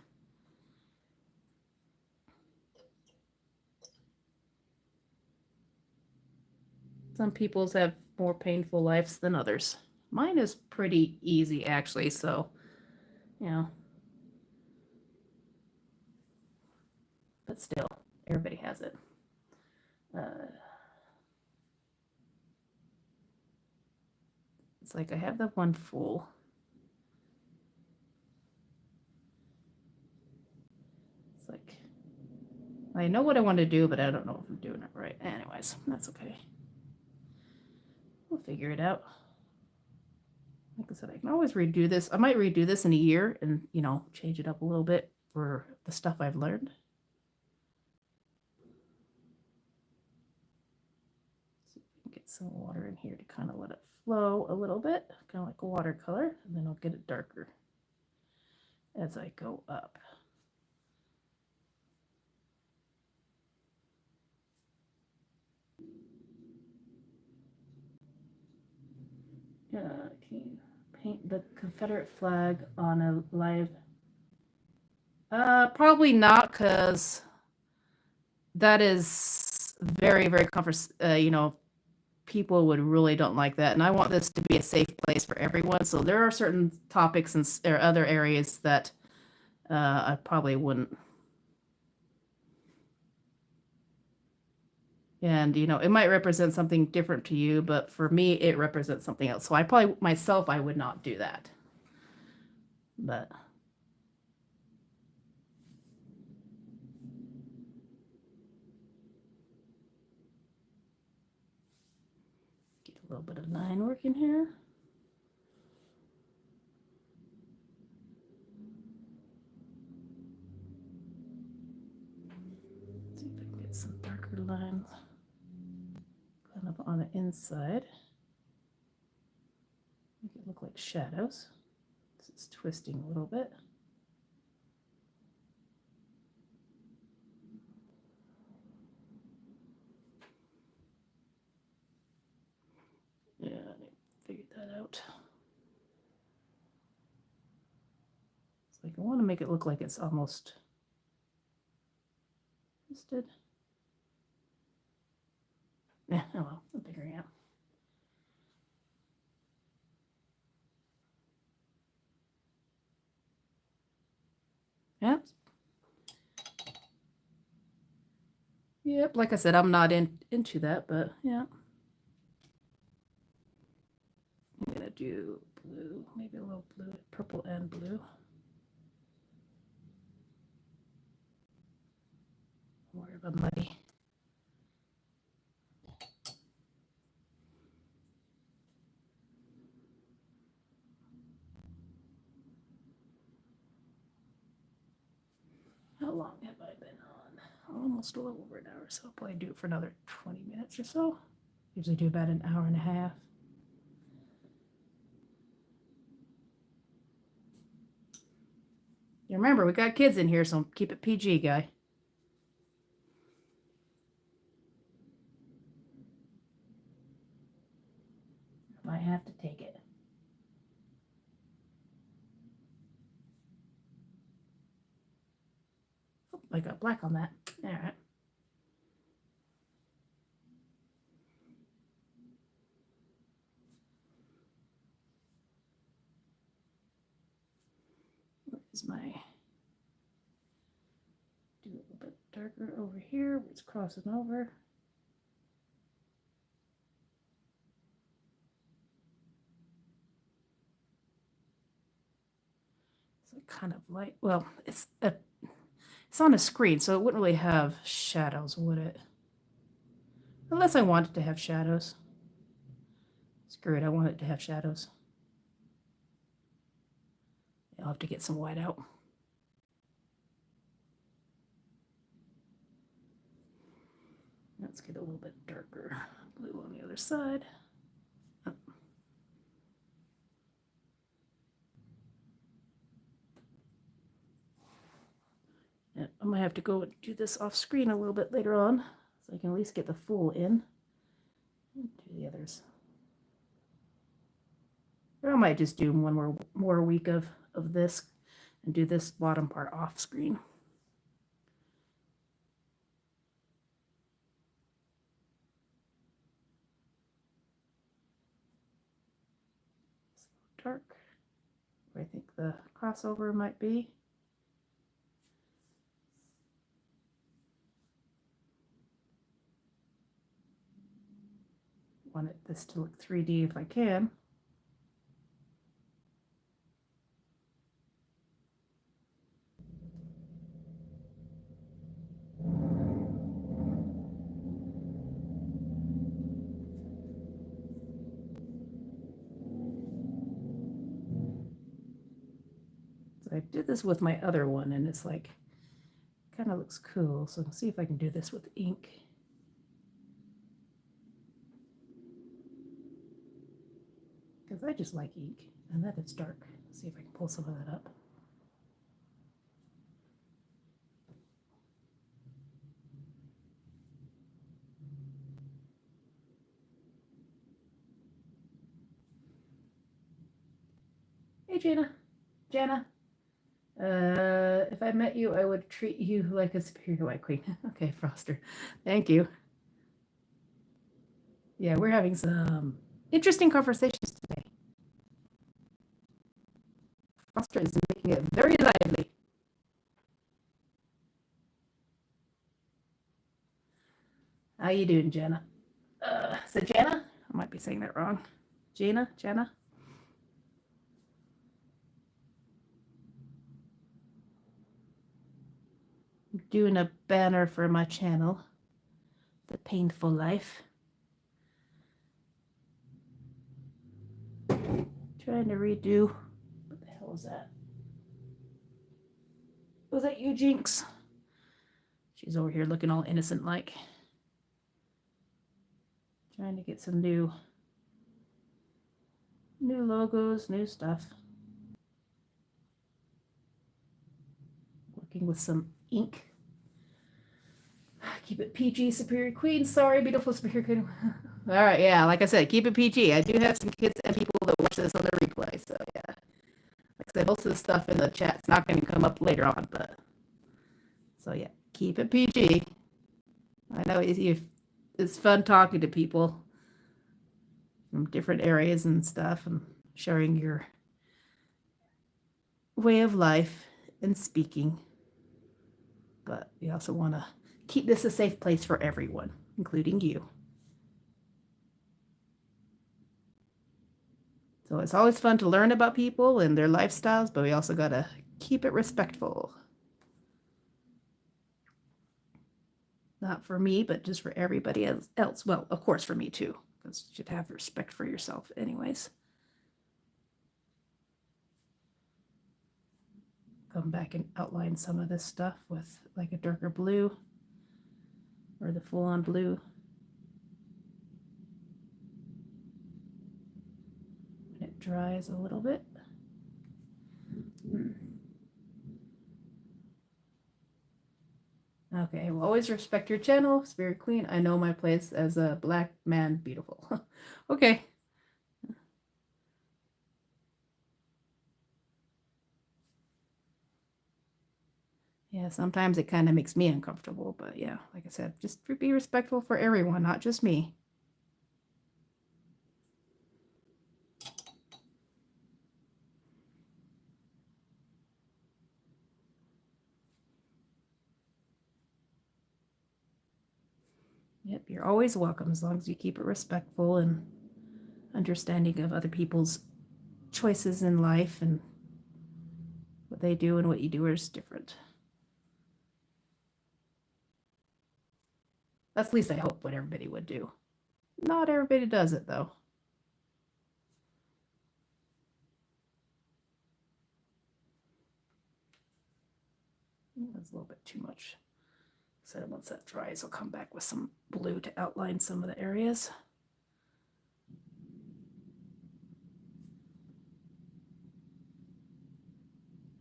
Some people's have more painful lives than others. Mine is pretty easy, actually, so, you know. But still, everybody has it. It's like I have the one fool. It's like, I know what I want to do, but I don't know if I'm doing it right. Anyways, that's okay. We'll figure it out. Like I said, I can always redo this. I might redo this in a year and, you know, change it up a little bit for the stuff I've learned. See if we can get some water in here to kind of let it flow a little bit, kind of like a watercolor, and then I'll get it darker as I go up. Can you paint the Confederate flag on a live? Probably not, because that is very, very you know, people would really don't like that, and I want this to be a safe place for everyone. So there are certain topics and or other areas that I probably wouldn't. And, you know, it might represent something different to you, but for me, it represents something else. So I probably, myself, I would not do that. But get a little bit of line work in here. See if I can get some darker lines kind of on the inside. Make it look like shadows. This is twisting a little bit. Yeah, I need to figure that out. It's like I want to make it look like it's almost twisted. Yeah, oh well, I'm figuring it out. Yep. Yep, like I said, I'm not into that, but yeah. I'm gonna do blue, maybe a little blue, purple and blue. More of a muddy. How long have I been on? Almost a little over an hour, so I'll probably do it for another 20 minutes or so. Usually do about an hour and a half. You remember, we got kids in here, so keep it PG, guy. Might have to take it. Oh, I got black on that. All right. Where's my... Do a little bit darker over here where it's crossing over. So kind of light. Well, it's on a screen, so it wouldn't really have shadows, would it? Unless I wanted to have shadows. Screw it, I want it to have shadows. I'll have to get some white out. Let's get a little bit darker blue on the other side. Oh. Yeah, I might have to go and do this off screen a little bit later on, so I can at least get the Fool in. And do the others. Or I might just do one more week of this and do this bottom part off screen. Dark, where I think the crossover might be. Want this to look 3D if I can. I did this with my other one, and it's like, kind of looks cool. So let's see if I can do this with ink. Because I just like ink, and that is dark. Let's see if I can pull some of that up. Hey, Jana. Jana. If I met you, I would treat you like a superior white queen. Okay, Froster. Thank you. Yeah, we're having some interesting conversations today. Froster is making it very lively. How you doing, Jana? Is it Jana? I might be saying that wrong. Jana? Jana? Doing a banner for my channel, The Painful Life. Trying to redo. What the hell was that? Was that you, Jinx? She's over here looking all innocent like. Trying to get some new logos, new stuff. Working with some ink. Keep it PG, Superior Queen. Sorry, beautiful Superior Queen. All right, yeah, like I said, keep it PG. I do have some kids and people that watch this on the replay, so yeah. Like I said, most of the stuff in the chat's not going to come up later on, but so yeah, keep it PG. I know it's fun talking to people from different areas and stuff and sharing your way of life and speaking, but we also want to keep this a safe place for everyone, including you. So it's always fun to learn about people and their lifestyles, but we also got to keep it respectful. Not for me, but just for everybody else. Well, of course for me too, because you should have respect for yourself anyways. come back and outline some of this stuff with like a darker blue or the full-on blue. When it dries a little bit. Okay, well, always respect your channel, Spirit Queen. I know my place as a black man beautiful. Okay. Yeah, sometimes it kind of makes me uncomfortable, but yeah, like I said, just be respectful for everyone, not just me. Yep, you're always welcome as long as you keep it respectful and understanding of other people's choices in life, and what they do and what you do is different. That's at least I hope what everybody would do. Not everybody does it though. That's a little bit too much. So once that dries, I'll come back with some blue to outline some of the areas.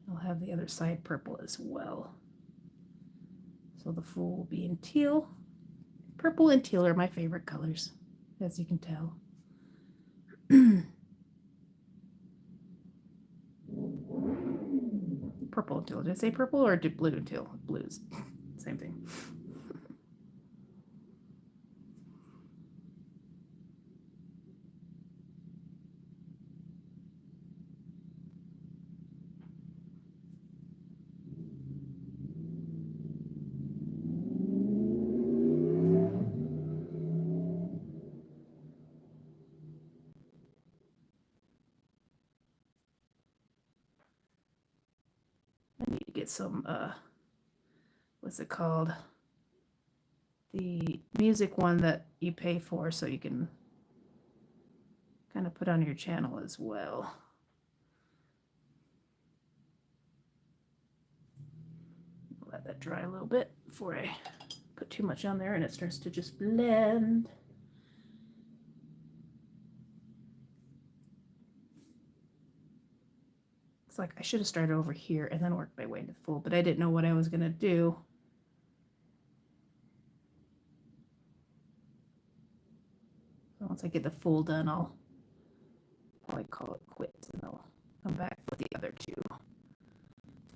I'll have the other side purple as well. So the Fool will be in teal. Purple and teal are my favorite colors, as you can tell. Purple and teal. Did I say purple or did blue and teal? Blues. Same thing. I need to get some, what's it called? The music one that you pay for so you can kind of put on your channel as well. Let that dry a little bit before I put too much on there and it starts to just blend. It's like I should have started over here and then worked my way into the Fool, but I didn't know what I was going to do. So once I get the Fool done, I'll probably call it quits and I'll come back with the other two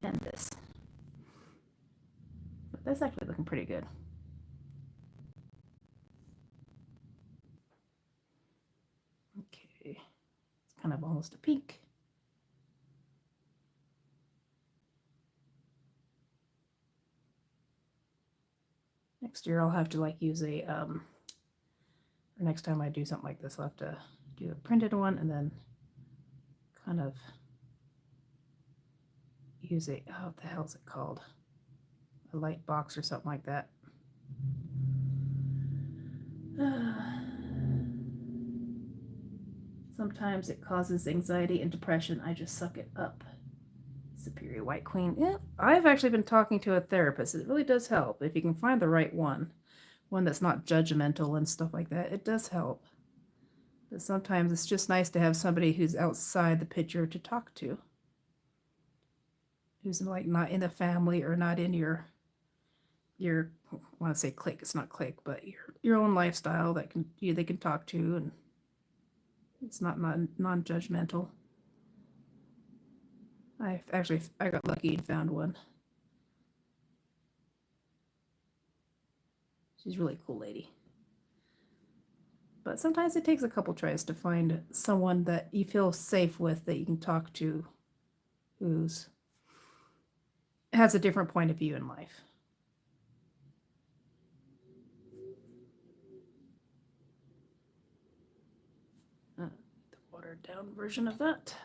and this. But that's actually looking pretty good. Okay, it's kind of almost a pink. Next year I'll have to like use a, or next time I do something like this, I'll have to do a printed one and then kind of use a, oh, what the hell is it called? A light box or something like that. Sometimes it causes anxiety and depression. I just suck it up. Superior White Queen. Yeah, I've actually been talking to a therapist. It really does help if you can find the right one that's not judgmental and stuff like that. It does help. But sometimes it's just nice to have somebody who's outside the picture to talk to, who's like not in the family or not in your I want to say clique. It's not clique, but your own lifestyle that they can talk to, and it's not non-judgmental. I got lucky and found one. She's a really cool lady. But sometimes it takes a couple tries to find someone that you feel safe with, that you can talk to, who's has a different point of view in life. The watered down version of that.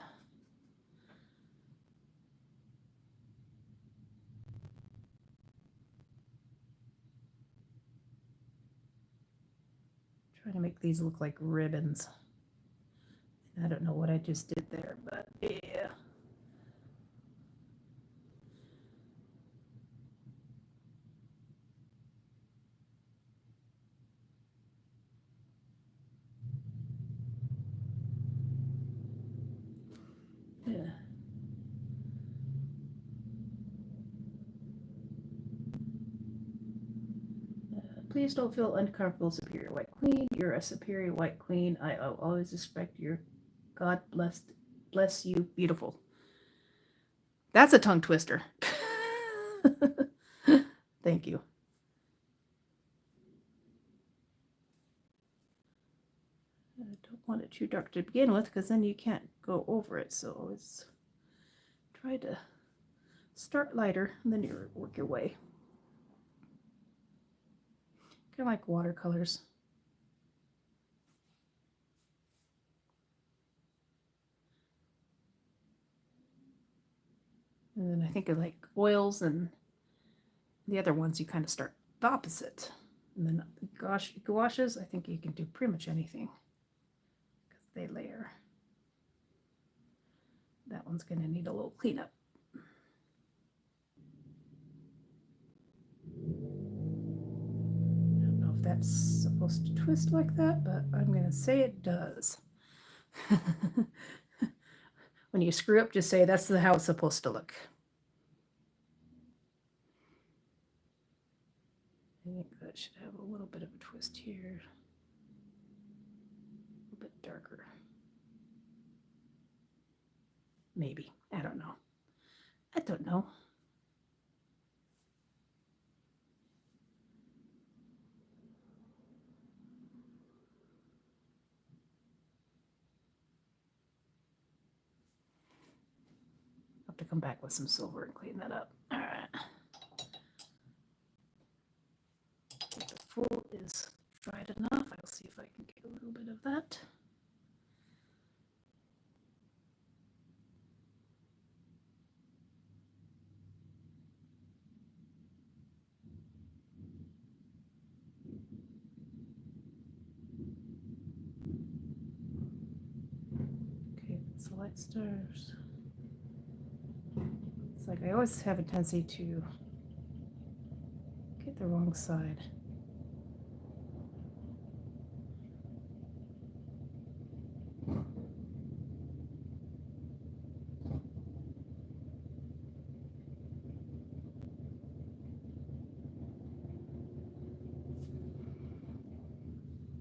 Trying to make these look like ribbons. I don't know what I just did there, but yeah. Yeah. Please don't feel uncomfortable, Superior White Queen. You're a Superior White Queen. I always respect your God bless you, beautiful. That's a tongue twister. Thank you. I don't want it too dark to begin with because then you can't go over it. So always try to start lighter and then you work your way. Kind of like watercolors. And then I think of like oils and the other ones you kind of start the opposite. And then gouaches, I think you can do pretty much anything because they layer. That one's going to need a little cleanup. I don't know if that's supposed to twist like that, but I'm going to say it does. When you screw up, just say that's how it's supposed to look. I think that should have a little bit of a twist here. A little bit darker. Maybe. I don't know. I don't know. I'll have to come back with some silver and clean that up. All right. The fool is dried enough. I'll see if I can get a little bit of that. Okay, so light stars. It's like I always have a tendency to get the wrong side.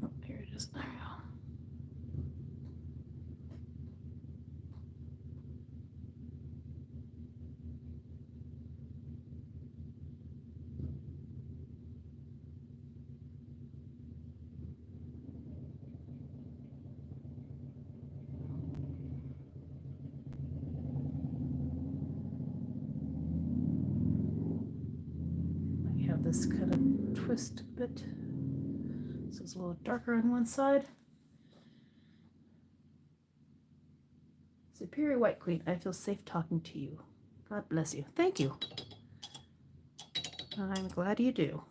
Oh, here it is. There we go. Have this kind of twist a bit, so it's a little darker on one side. Superior White Queen, I feel safe talking to you. God bless you. Thank you. I'm glad you do.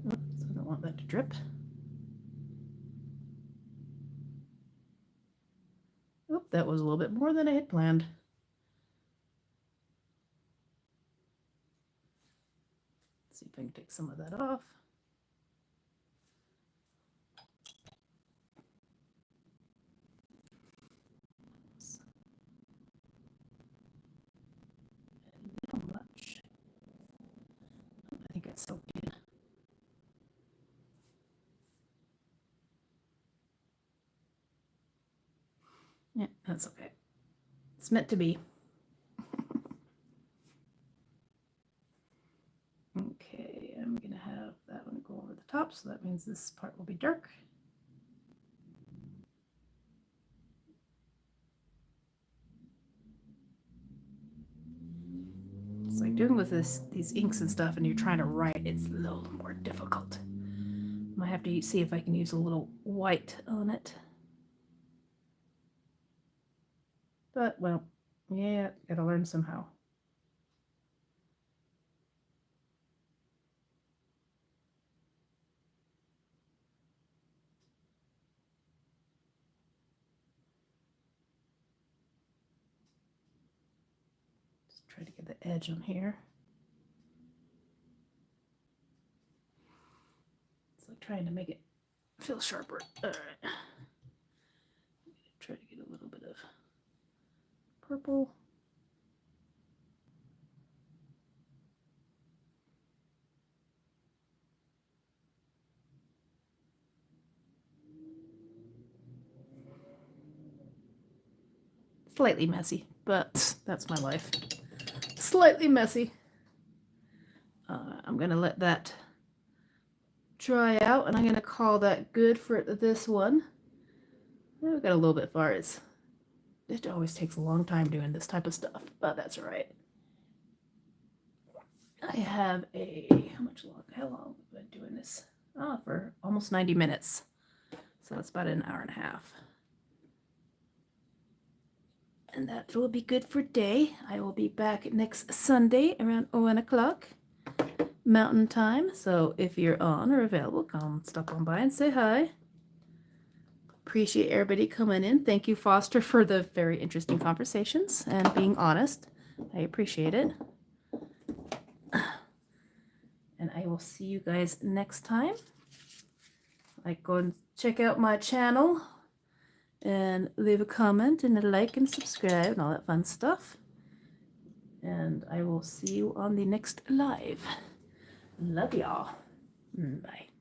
Oops, I don't want that to drip. Oh, that was a little bit more than I had planned. Let's see if I can take some of that off. Not much. I think it's soaked in. Yeah, that's okay. It's meant to be. Okay, I'm gonna have that one go over the top, so that means this part will be dark. It's like doing with these inks and stuff, and you're trying to write, it's a little more difficult. Might have to see if I can use a little white on it. But, well, yeah, gotta learn somehow. Just try to get the edge on here. trying to make it feel sharper. All right. Try to get a little bit of purple. Slightly messy, but that's my life. Slightly messy. I'm gonna let that dry out, and I'm gonna call that good for this one. We got a little bit far. It always takes a long time doing this type of stuff, but that's all right. I have how long have I been doing this? Oh, for almost 90 minutes. So it's about an hour and a half. And that will be good for day. I will be back next Sunday around 1 o'clock Mountain Time. So if you're on or available, come stop on by and say hi. Appreciate everybody coming in. Thank you, Foster, for the very interesting conversations and being honest. I appreciate it. And I will see you guys next time. Like, go and check out my channel and leave a comment and a like and subscribe and all that fun stuff. And I will see you on the next live. Love y'all. Bye.